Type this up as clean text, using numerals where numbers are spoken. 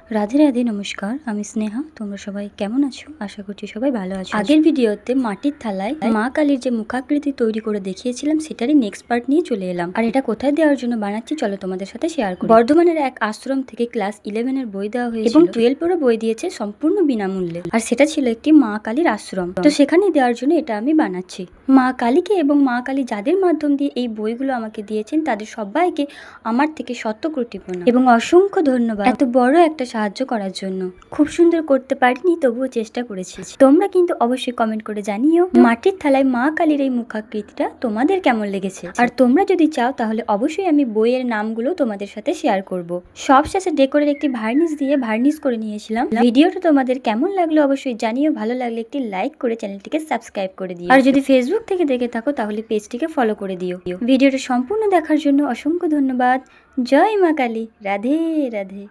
রাধে রাধে, নমস্কার। আমি স্নেহা। তোমরা সবাই কেমন আছো? আশা করছি সবাই ভালো আছো। আগের ভিডিওতে মাটির থালায় মা কালীর যে মুখাকৃতি তৈরি করে দেখিয়েছিলাম সেটারই নেক্সট পার্ট নিয়ে চলে এলাম। আর এটা কোথায় দেওয়ার জন্য বানাচ্ছি চলো তোমাদের সাথে শেয়ার করি। বর্ধমানের এক আশ্রম থেকে ক্লাস 11 এর বই দেওয়া হয়েছিল এবং 12 এরও বই দিয়েছে সম্পূর্ণ বিনামূল্যে। আর সেটা ছিল একটি মা কালীর আশ্রম। তো সেখানে দেওয়ার জন্য এটা আমি বানাচ্ছি। মা কালীকে এবং মা কালী যাদের মাধ্যম দিয়ে এই বইগুলো আমাকে দিয়েছেন তাদের সবাইকে আমার থেকে শত কোটি প্রণাম এবং অসংখ্য ধন্যবাদ এত বড় একটা সাহায্য করার জন্য। খুব সুন্দর করতে পারিনি, তবুও চেষ্টা করেছি। তোমরা কিন্তু অবশ্যই কমেন্ট করে জানিও মাটির থালায় মা কালীর এই মুখাকৃতিটা তোমাদের কেমন লেগেছে। আর তোমরা যদি চাও তাহলে অবশ্যই আমি বইয়ের নামগুলো তোমাদের সাথে শেয়ার করব। সব শেষে ডেকোরের একটি ভার্নিশ দিয়ে ভার্নিশ করে নিয়েছিলাম। ভিডিওটা তোমাদের কেমন লাগলো অবশ্যই জানিও। ভালো লাগলে একটি লাইক করে চ্যানেলটিকে সাবস্ক্রাইব করে দিও। আর যদি ফেসবুক থেকে দেখে থাকো তাহলে পেজটিকে ফলো করে দিও। ভিডিওটা সম্পূর্ণ দেখার জন্য অসংখ্য ধন্যবাদ। জয় মা কালী। রাধে রাধে।